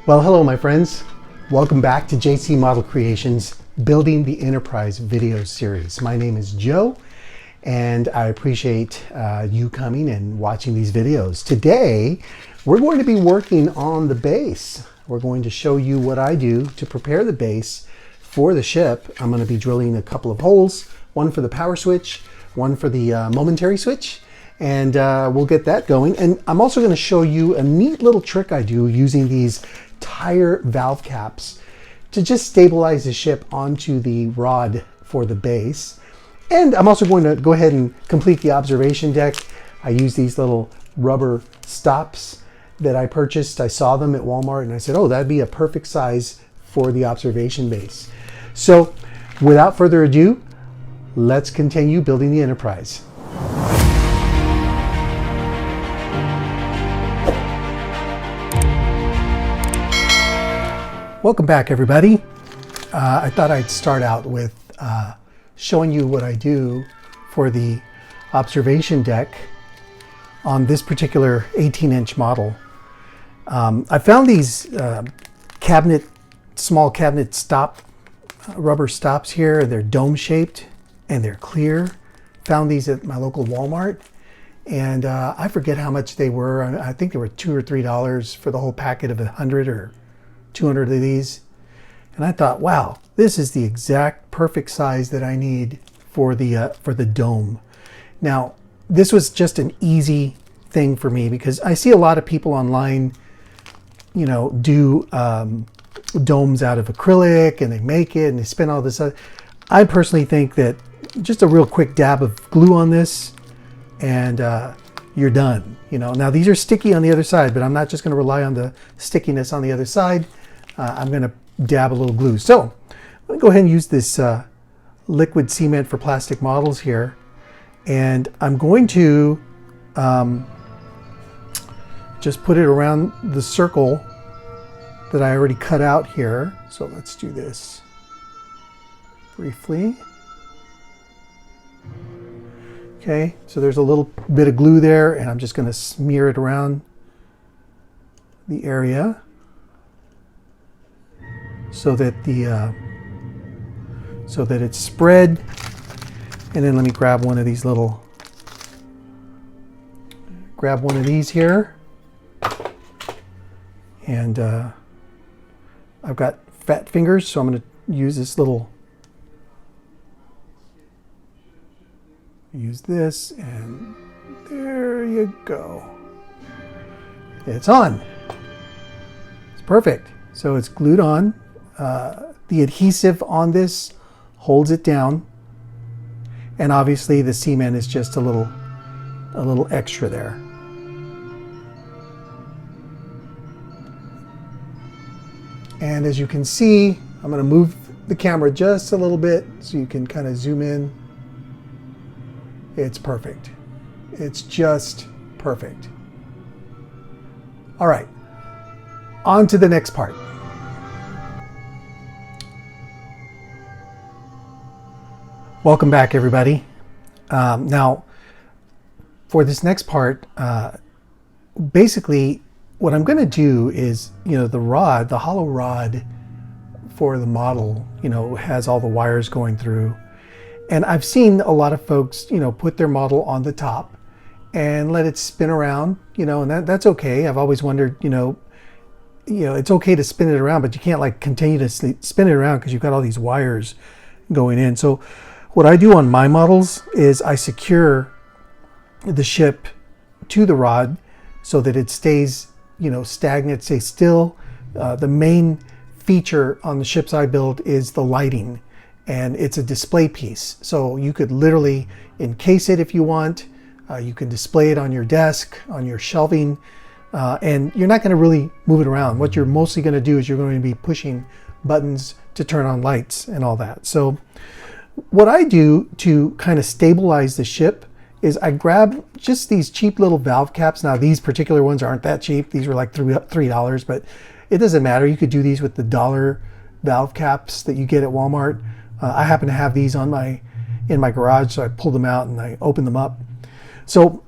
Well, hello my friends. Welcome back to JC Model Creations Building the Enterprise video series. My name is Joe and I appreciate you coming and watching these videos. Today we're going to be working on the base. We're going to show you what I do to prepare the base for the ship. I'm going to be drilling a couple of holes, one for the power switch, one for the momentary switch, and we'll get that going. And I'm also going to show you a neat little trick I do using these tire valve caps to just stabilize the ship onto the rod for the base. And I'm also going to go ahead and complete the observation deck. I use these little rubber stops that I purchased. I saw them at Walmart and I said, oh, that'd be a perfect size for the observation base. So without further ado, let's continue building the Enterprise. Welcome back, everybody. I thought I'd start out with showing you what I do for the observation deck on this particular 18-inch model. I found these small cabinet rubber stops here. They're dome-shaped and they're clear. Found these at my local Walmart, and I forget how much they were. I think they were $2 or $3 for the whole packet of 100 or 200 of these. And I thought, wow, this is the exact perfect size that I need for the dome. Now, this was just an easy thing for me because I see a lot of people online, you know, do domes out of acrylic and they make it and they spend all this. I personally think that just a real quick dab of glue on this and you're done. You know, now these are sticky on the other side, but I'm not just going to rely on the stickiness on the other side. I'm going to dab a little glue. So I'm going to go ahead and use this liquid cement for plastic models here. And I'm going to just put it around the circle that I already cut out here. So let's do this briefly. Okay, so there's a little bit of glue there, and I'm just going to smear it around the area so that it's spread. And then let me grab one of these here, and I've got fat fingers, so I'm going to use this and there you go. It's on. It's perfect. So it's glued on. The adhesive on this holds it down, and obviously the cement is just a little extra there. And as you can see, I'm going to move the camera just a little bit so you can kind of zoom in. It's perfect. It's just perfect. All right, on to the next part. Welcome back, everybody. Now, for this next part, basically what I'm going to do is, you know, the hollow rod for the model, you know, has all the wires going through. And I've seen a lot of folks, you know, put their model on the top and let it spin around, you know, and that's okay. I've always wondered, you know, it's okay to spin it around, but you can't like continue to spin it around because you've got all these wires going in. So what I do on my models is I secure the ship to the rod so that it stays, you know, stagnant, stays still. The main feature on the ships I build is the lighting, and it's a display piece. So you could literally encase it if you want. You can display it on your desk, on your shelving, and you're not going to really move it around. What you're mostly going to do is you're going to be pushing buttons to turn on lights and all that. So what I do to kind of stabilize the ship is I grab just these cheap little valve caps. Now these particular ones aren't that cheap. These were like $3, but it doesn't matter. You could do these with the $1 valve caps that you get at Walmart. I happen to have these in my garage, so I pulled them out and I opened them up. So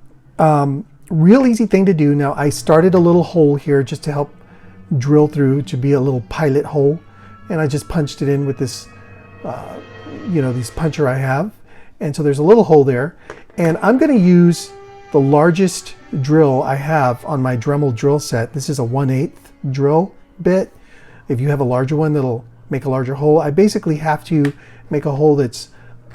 real easy thing to do. Now I started a little hole here just to help drill through to be a little pilot hole, and I just punched it in with this, this puncher I have. And so there's a little hole there, and I'm going to use the largest drill I have on my Dremel drill set. This is a 1/8 drill bit. If you have a larger one that'll make a larger hole, I basically have to make a hole that's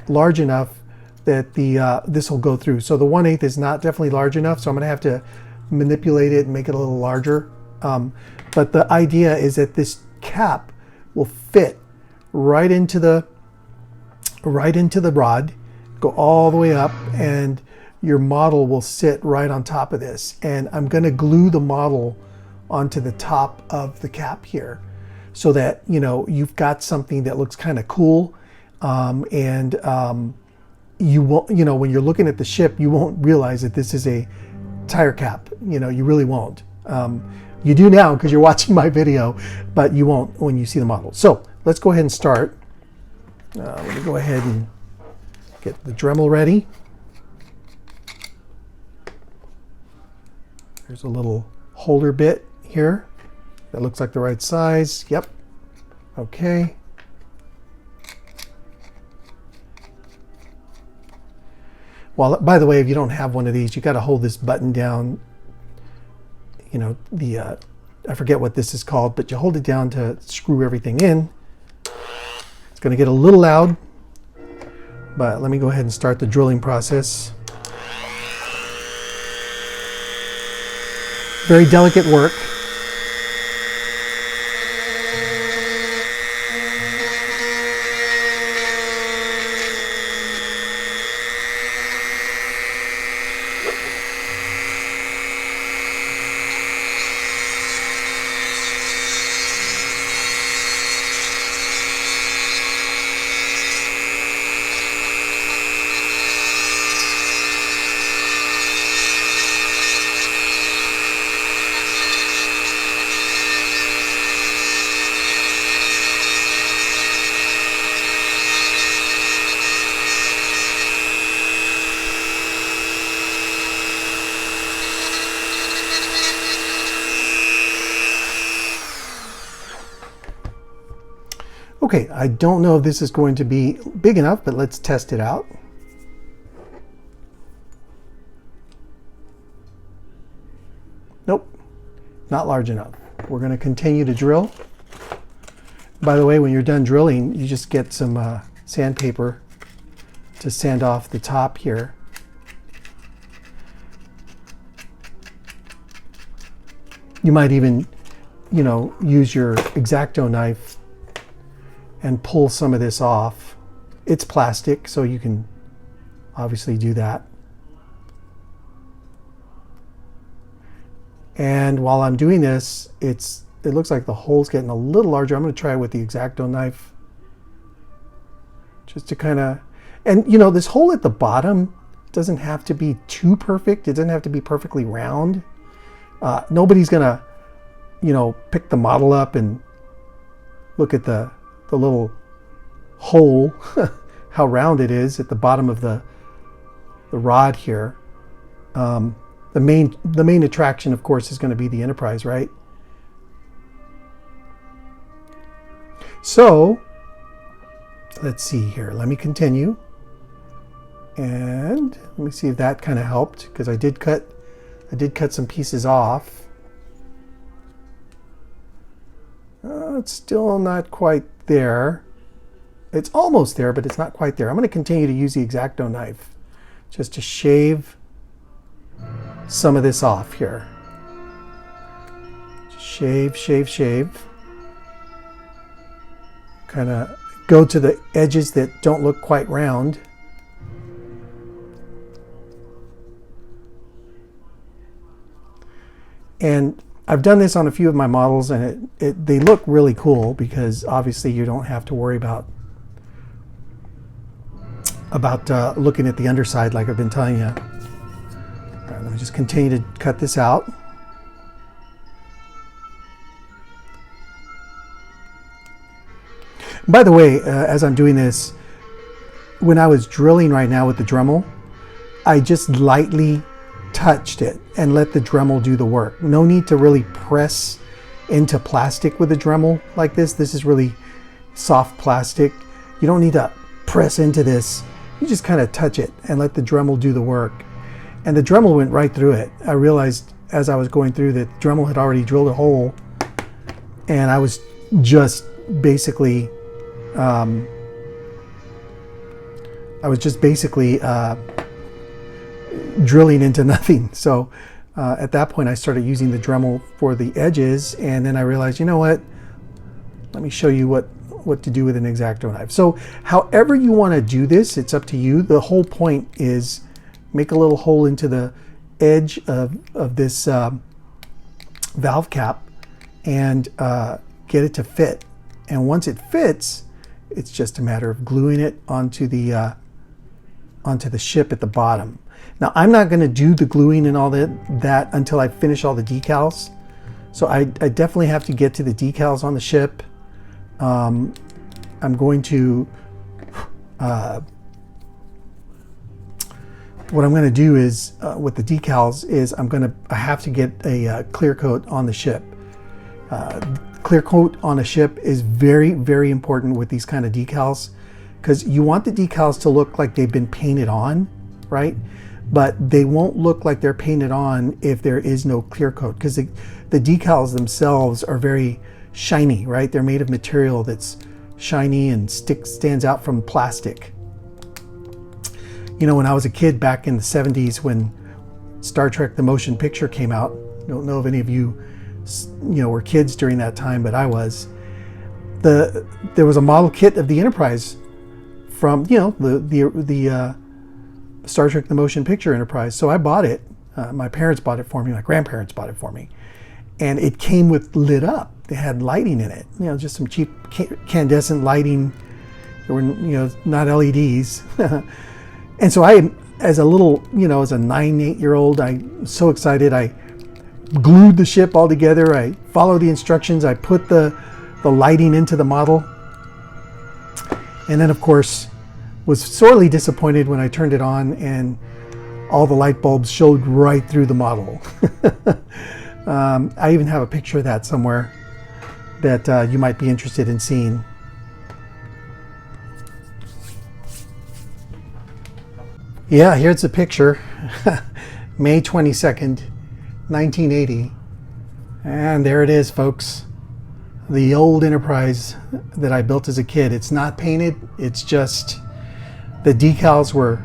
large enough that this will go through. So the 1/8 is not definitely large enough, so I'm going to have to manipulate it and make it a little larger. But the idea is that this cap will fit right into the rod, go all the way up, and your model will sit right on top of this. And I'm going to glue the model onto the top of the cap here, so that you've got something that looks kind of cool, you won't, when you're looking at the ship, you won't realize that this is a tire cap. You really won't. You do now because you're watching my video, but you won't when you see the model. So let's go ahead and start. Let me go ahead and get the Dremel ready. There's a little holder bit here that looks like the right size. Yep. Okay. Well, by the way, if you don't have one of these, you got to hold this button down. I forget what this is called, but you hold it down to screw everything in. It's going to get a little loud, but let me go ahead and start the drilling process. Very delicate work. Okay, I don't know if this is going to be big enough, but let's test it out. Nope, not large enough. We're going to continue to drill. By the way, when you're done drilling, you just get some sandpaper to sand off the top here. You might even, use your X-Acto knife and pull some of this off. It's plastic, so you can obviously do that. And while I'm doing this, it looks like the hole's getting a little larger. I'm going to try it with the X-Acto knife, just to kind of, and this hole at the bottom doesn't have to be too perfect. It doesn't have to be perfectly round. Nobody's gonna, pick the model up and look at the little hole, how round it is at the bottom of the rod here. The main attraction, of course, is going to be the Enterprise, right? So let's see here. Let me continue, and let me see if that kind of helped, because I did cut some pieces off. It's still not quite there. It's almost there, but it's not quite there. I'm going to continue to use the X-Acto knife just to shave some of this off here. Just shave. Kind of go to the edges that don't look quite round. And I've done this on a few of my models, and they look really cool, because obviously you don't have to worry about looking at the underside like I've been telling you. All right, let me just continue to cut this out. By the way, as I'm doing this, when I was drilling right now with the Dremel, I just lightly touched it and let the Dremel do the work. No need to really press into plastic with a Dremel like this. This is really soft plastic. You don't need to press into this. You just kind of touch it and let the Dremel do the work. And the Dremel went right through it. I realized as I was going through that the Dremel had already drilled a hole, and I was just basically drilling into nothing. So at that point I started using the Dremel for the edges, and then I realized, you know what, let me show you what to do with an X-Acto knife. So however you want to do this, it's up to you. The whole point is make a little hole into the edge of this valve cap and get it to fit. And once it fits, it's just a matter of gluing it onto the ship at the bottom. Now I'm not going to do the gluing and all that until I finish all the decals. So I definitely have to get to the decals on the ship. I'm going to what I'm going to do is with the decals is I have to get a clear coat on the ship. Clear coat on a ship is very, very important with these kind of decals, because you want the decals to look like they've been painted on, right? But they won't look like they're painted on if there is no clear coat, because the decals themselves are very shiny, right? They're made of material that's shiny and stands out from plastic. You know, when I was a kid back in the 70s, when Star Trek the Motion Picture came out, I don't know if any of you were kids during that time, but I was. There was a model kit of the Enterprise from, the Star Trek the Motion Picture Enterprise. So I bought it. My parents bought it for me. My grandparents bought it for me. And it came with lit up. It had lighting in it. Just some cheap incandescent lighting. There were, not LEDs. And so I, as a little, as a 8-year-old, I was so excited. I glued the ship all together. I followed the instructions. I put the lighting into the model. And then, of course, was sorely disappointed when I turned it on and all the light bulbs showed right through the model. I even have a picture of that somewhere that you might be interested in seeing. Yeah, here's a picture. May 22nd, 1980. And there it is, folks. The old Enterprise that I built as a kid. It's not painted, it's just the decals were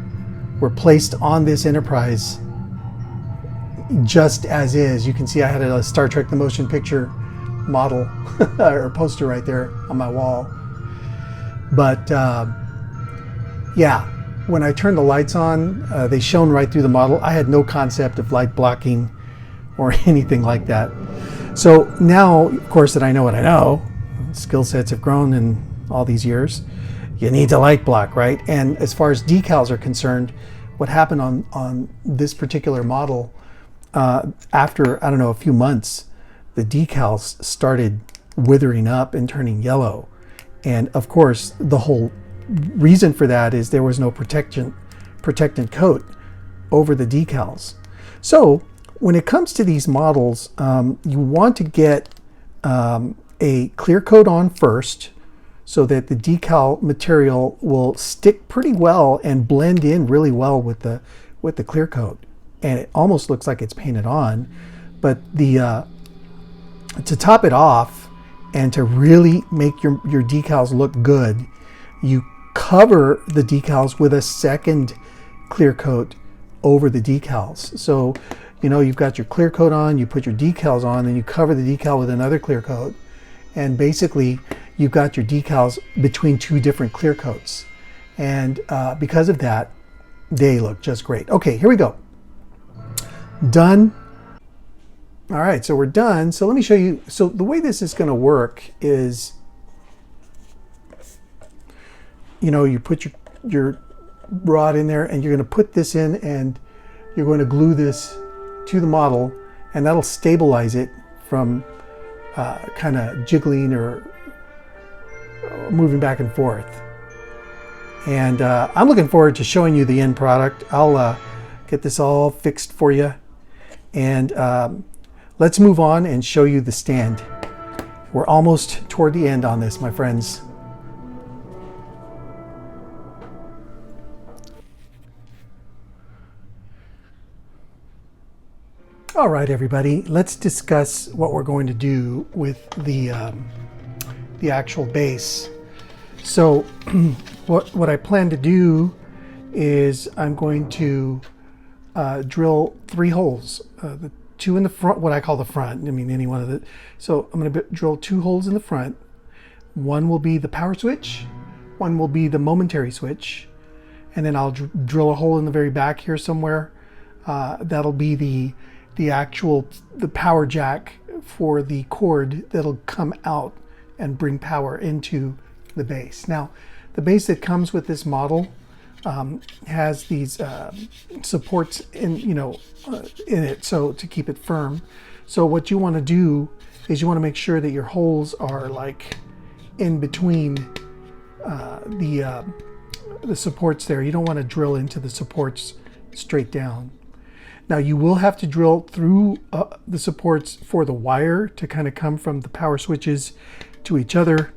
placed on this Enterprise just as is. You can see I had a Star Trek the Motion Picture model or poster right there on my wall. But yeah, when I turned the lights on, they shone right through the model. I had no concept of light blocking or anything like that. So now, of course, that I know what I know, skill sets have grown in all these years, you need to light block, right? And as far as decals are concerned, what happened on this particular model, after, I don't know, a few months, the decals started withering up and turning yellow. And of course, the whole reason for that is there was no protectant coat over the decals. So when it comes to these models, you want to get a clear coat on first so that the decal material will stick pretty well and blend in really well with the clear coat. And it almost looks like it's painted on. But to top it off and to really make your decals look good, you cover the decals with a second clear coat over the decals. So, you've got your clear coat on, you put your decals on, and you cover the decal with another clear coat. And basically, you've got your decals between two different clear coats. And because of that, they look just great. Okay, here we go. Done. All right, so we're done. So let me show you. So the way this is going to work is, you put your rod in there, and you're going to put this in, and you're going to glue this to the model, and that'll stabilize it from kind of jiggling or moving back and forth. And I'm looking forward to showing you the end product. I'll get this all fixed for you, and let's move on and show you the stand. We're almost toward the end on this, my friends. All right, everybody, let's discuss what we're going to do with the actual base. So what I plan to do is I'm going to drill 3 holes, the 2 in the front, what I call the front, I mean any one of the, so I'm going to drill 2 holes in the front. One will be the power switch, one will be the momentary switch, and then I'll drill a hole in the very back here somewhere. That'll be the power jack for the cord that'll come out and bring power into the base. Now, the base that comes with this model has these supports in it, so to keep it firm. So what you want to do is you want to make sure that your holes are like in between the supports there. You don't want to drill into the supports straight down. Now you will have to drill through the supports for the wire to kind of come from the power switches to each other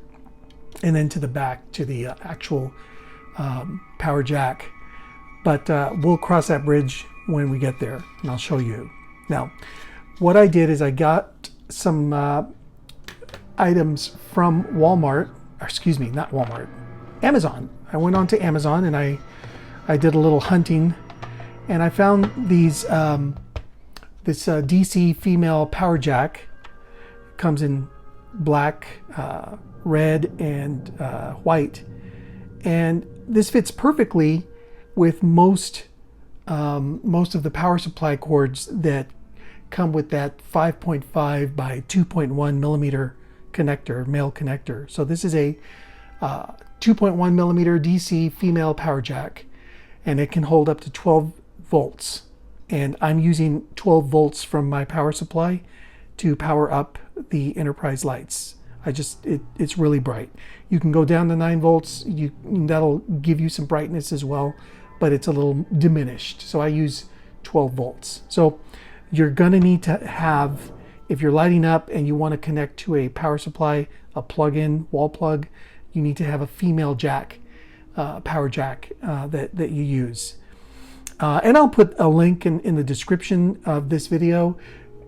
and then to the back to the actual power jack. But we'll cross that bridge when we get there and I'll show you. Now, what I did is I got some items from Walmart, or excuse me, not Walmart, Amazon. I went on to Amazon and I did a little hunting. And I found these this DC female power jack. It comes in black, red, and white, and this fits perfectly with most of the power supply cords that come with that 5.5 by 2.1 millimeter connector, male connector. So this is a 2.1 millimeter DC female power jack, and it can hold up to 12 volts, and I'm using 12 volts from my power supply to power up the Enterprise lights. It's really bright. You can go down to 9 volts, that'll give you some brightness as well, but it's a little diminished, so I use 12 volts. So you're gonna need to have, if you're lighting up and you want to connect to a power supply, a plug-in wall plug, you need to have a female jack, power jack that you use. And I'll put a link in the description of this video.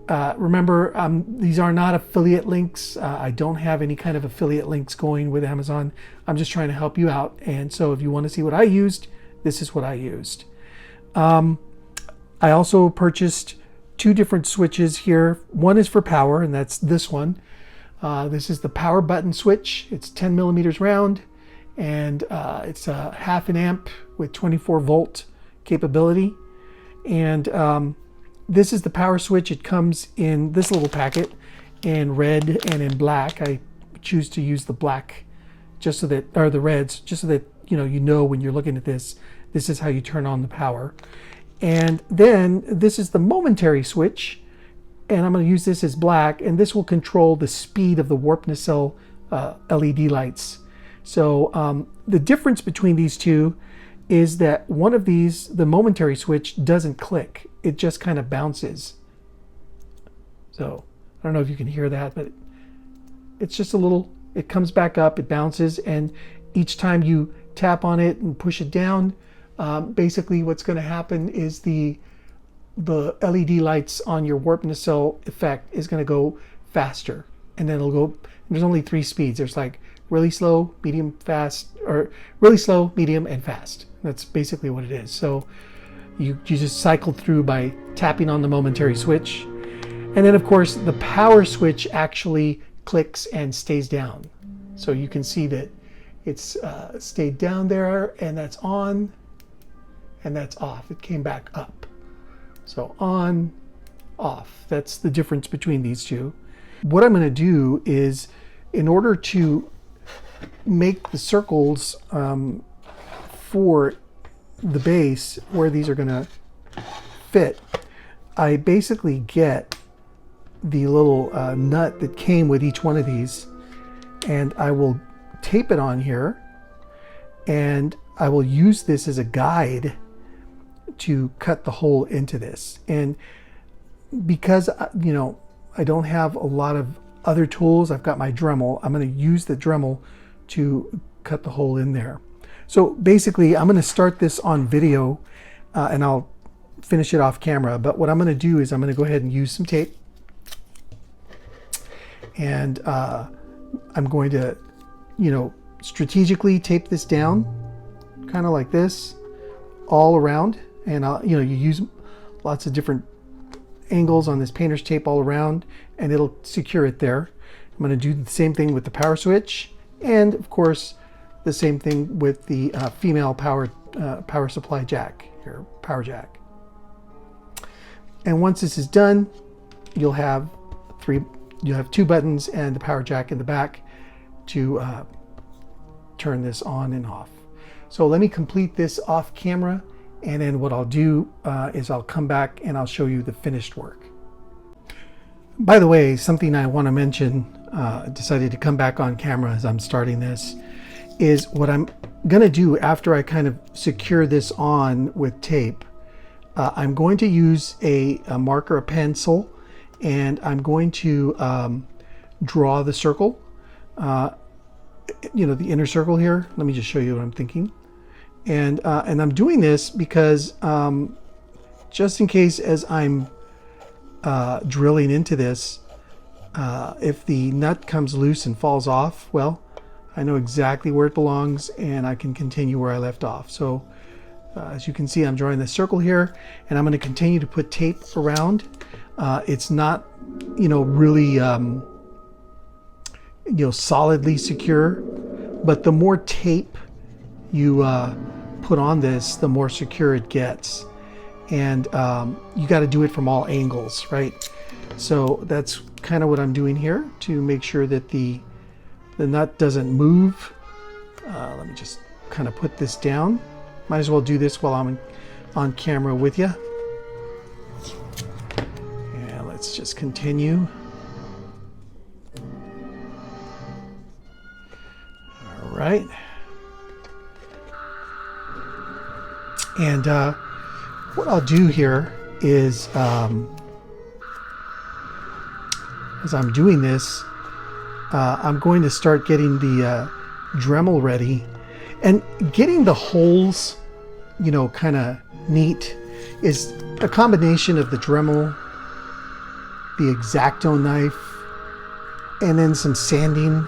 Remember, these are not affiliate links. I don't have any kind of affiliate links going with Amazon. I'm just trying to help you out. And so if you want to see what I used, this is what I used. I also purchased 2 different switches here. One is for power, and that's this one. This is the power button switch. It's 10 millimeters round, and it's a 1/2 amp with 24 volt capability. And this is the power switch. It comes in this little packet in red and in black. I choose to use the black just so that, or the reds, just so that you know when you're looking at this is how you turn on the power. And then this is the momentary switch, and I'm going to use this as black, and this will control the speed of the warp nacelle LED lights. So the difference between these two is that one of these, the momentary switch, doesn't click. It just kind of bounces. So I don't know if you can hear that, but it's just a little, it comes back up, it bounces, and each time you tap on it and push it down, basically what's going to happen is the LED lights on your warp nacelle effect is going to go faster, and then it'll go, there's only 3 speeds. There's like really slow, medium, fast, or really slow, medium, and fast. That's basically what it is. So you just cycle through by tapping on the momentary switch. And then of course the power switch actually clicks and stays down. So you can see that it's stayed down there, and that's on, and that's off. It came back up. So on, off. That's the difference between these two. What I'm going to do is, in order to make the circles for the base where these are going to fit, I basically get the little nut that came with each one of these, and I will tape it on here, and I will use this as a guide to cut the hole into this. And because I don't have a lot of other tools. I've got my Dremel. I'm going to use the Dremel to cut the hole in there. So basically, I'm going to start this on video and I'll finish it off camera. But what I'm going to do is I'm going to go ahead and use some tape. And I'm going to, strategically tape this down, kind of like this, all around. And you use lots of different angles on this painter's tape all around, and it'll secure it there. I'm going to do the same thing with the power switch, and of course, the same thing with the female power supply jack here, power jack. And once this is done, you'll have two buttons and the power jack in the back to turn this on and off. So let me complete this off camera, and then what I'll do is I'll come back and I'll show you the finished work. By the way, something I want to mention, decided to come back on camera as I'm starting this, is what I'm going to do after I kind of secure this on with tape. I'm going to use a marker, a pencil, and I'm going to draw the circle, the inner circle here. Let me just show you what I'm thinking. And I'm doing this because just in case as I'm drilling into this, if the nut comes loose and falls off, well, I know exactly where it belongs and I can continue where I left off. So as you can see, I'm drawing this circle here, and I'm going to continue to put tape around. It's not, really, solidly secure, but the more tape you put on this, the more secure it gets. And you got to do it from all angles, right? So that's kind of what I'm doing here to make sure that the nut doesn't move. Let me just kind of put this down. Might as well do this while I'm on camera with you. And let's just continue. All right. And what I'll do here is, as I'm doing this, I'm going to start getting the Dremel ready, and getting the holes, kind of neat, is a combination of the Dremel, the X-Acto knife, and then some sanding.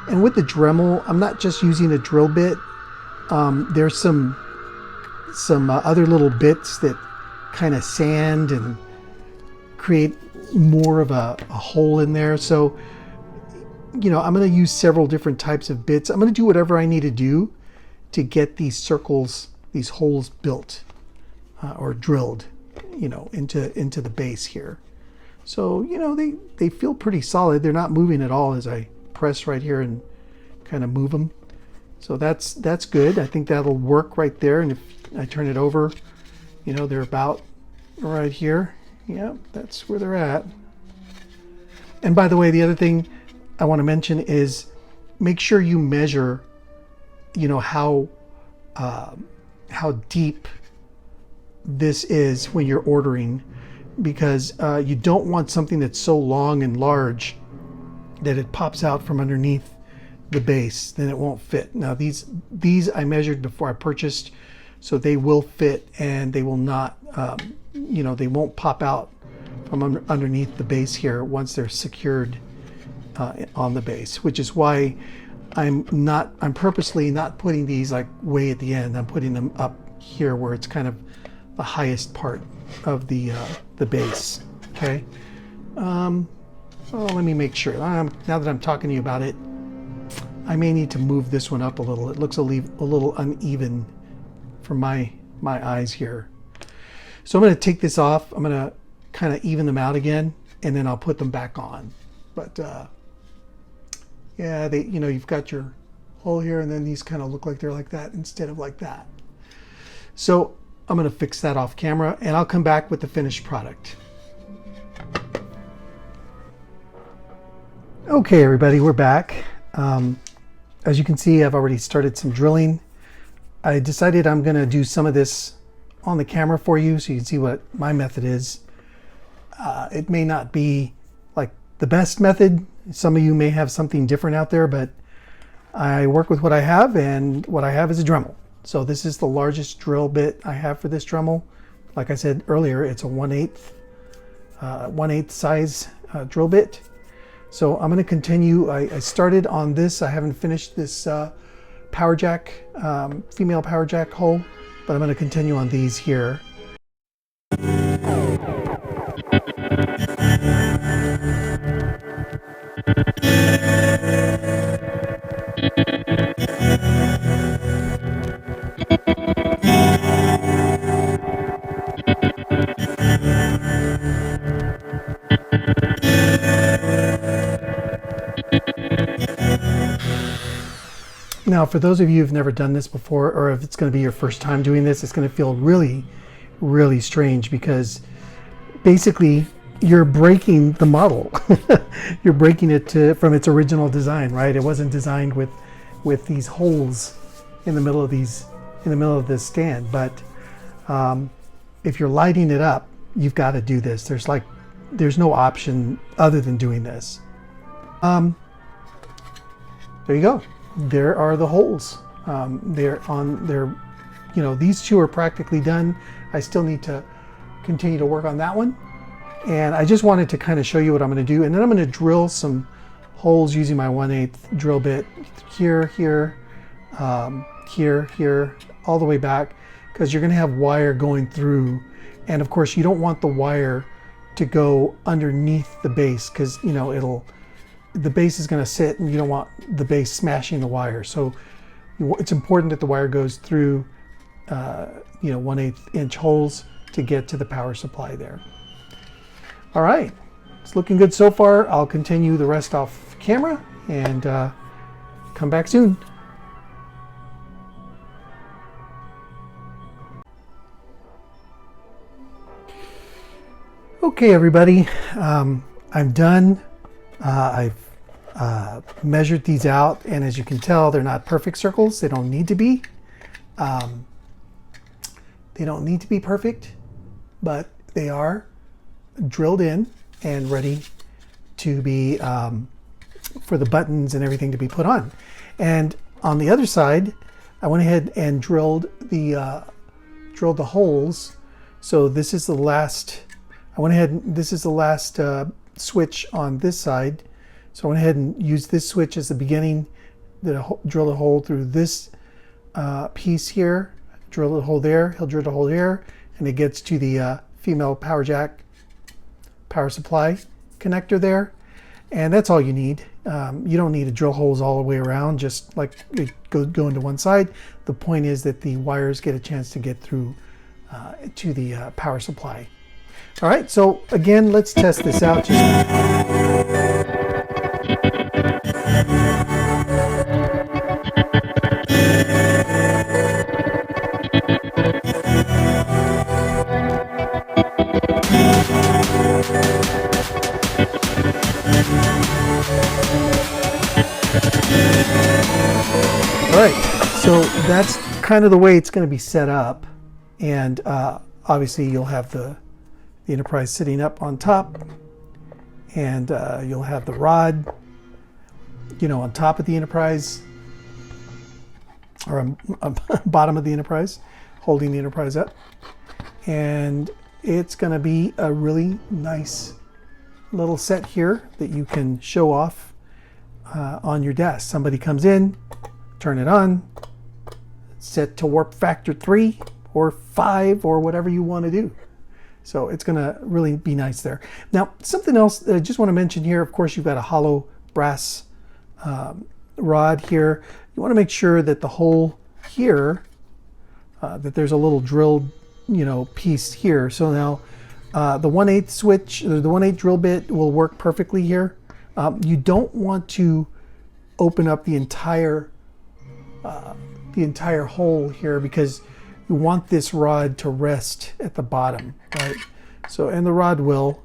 And with the Dremel, I'm not just using a drill bit. There's some other little bits that kind of sand and create more of a hole in there. So, I'm going to use several different types of bits. I'm going to do whatever I need to do to get these circles, these holes built or drilled, into the base here. So, they feel pretty solid. They're not moving at all as I press right here and kind of move them. So that's good. I think that'll work right there. And if I turn it over, they're about right here. Yeah, that's where they're at. And by the way, the other thing I want to mention is make sure you measure, how deep this is when you're ordering, because you don't want something that's so long and large that it pops out from underneath the base. Then it won't fit. Now these I measured before I purchased, so they will fit, and they will not, they won't pop out from underneath the base here once they're secured on the base, which is why I'm purposely not putting these like way at the end. I'm putting them up here where it's kind of the highest part of the base. Okay. Well, let me make sure. Now that I'm talking to you about it, I may need to move this one up a little. It looks a little uneven from my eyes here. So I'm going to take this off. I'm going to kind of even them out again, and then I'll put them back on. But yeah, you've got your hole here, and then these kind of look like they're like that instead of like that. So I'm going to fix that off camera, and I'll come back with the finished product. Okay, everybody, we're back. As you can see, I've already started some drilling. I decided I'm going to do some of this on the camera for you so you can see what my method is. It may not be like the best method Some of you may have something different out there, but I work with what I have, and what I have is a Dremel. So this is the largest drill bit I have for this Dremel. Like I said earlier, it's a 1/8 size drill bit. So I'm going to continue. I started on this. I haven't finished this power jack, female power jack hole, but I'm going to continue on these here. Now, for those of you who've never done this before, or if it's going to be your first time doing this, it's going to feel really, really strange, because basically you're breaking the model. You're breaking it from its original design, right? It wasn't designed with these holes in the middle of this stand. But if you're lighting it up, you've got to do this. There's no option other than doing this. There you go. There are the holes. These two are practically done. I still need to continue to work on that one. And I just wanted to kind of show you what I'm going to do. And then I'm going to drill some holes using my 1/8 drill bit here, here, here, all the way back, because you're going to have wire going through. And of course, you don't want the wire to go underneath the base, because the base is going to sit, and you don't want the base smashing the wire. So it's important that the wire goes through 1/8 inch holes to get to the power supply there. All right, it's looking good so far. I'll continue the rest off camera and come back soon. Okay, everybody, I'm done. I've measured these out, and as you can tell, they're not perfect circles. They don't need to be. They don't need to be perfect, but they are drilled in and ready to be for the buttons and everything to be put on. And on the other side, I went ahead and drilled the holes. So this is the last. This is the last switch on this side. So I went ahead and used this switch as the beginning, drill a hole through this piece here, drill a hole there, he'll drill a hole there, and it gets to the female power jack, power supply connector there. And that's all you need. You don't need to drill holes all the way around, just like go into one side. The point is that the wires get a chance to get through to the power supply. All right, so again, let's test this out. All right, so that's kind of the way it's going to be set up, and obviously you'll have the Enterprise sitting up on top, and you'll have the rod, on top of the Enterprise, or on bottom of the Enterprise, holding the Enterprise up, and it's going to be a really nice little set here that you can show off on your desk. Somebody comes in, turn it on, set to warp factor 3 or 5 or whatever you want to do. So it's going to really be nice there. Now, something else that I just want to mention here, of course, you've got a hollow brass rod here. You want to make sure that the hole here, that there's a little drilled, piece here. So now the 1/8 switch, the 1/8 drill bit will work perfectly here. You don't want to open up the entire hole here, because you want this rod to rest at the bottom, right? So, and the rod will,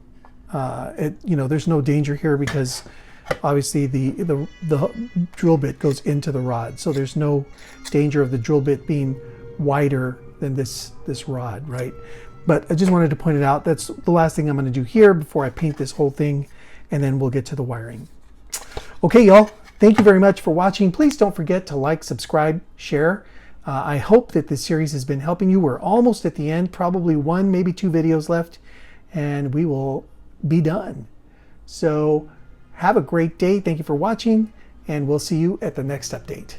there's no danger here, because obviously the drill bit goes into the rod, so there's no danger of the drill bit being wider than this rod, right? But I just wanted to point it out. That's the last thing I'm going to do here before I paint this whole thing, and then we'll get to the wiring. Okay, y'all, thank you very much for watching. Please don't forget to like, subscribe, share. I hope that this series has been helping you. We're almost at the end, probably 1, maybe 2 videos left, and we will be done. So have a great day. Thank you for watching, and we'll see you at the next update.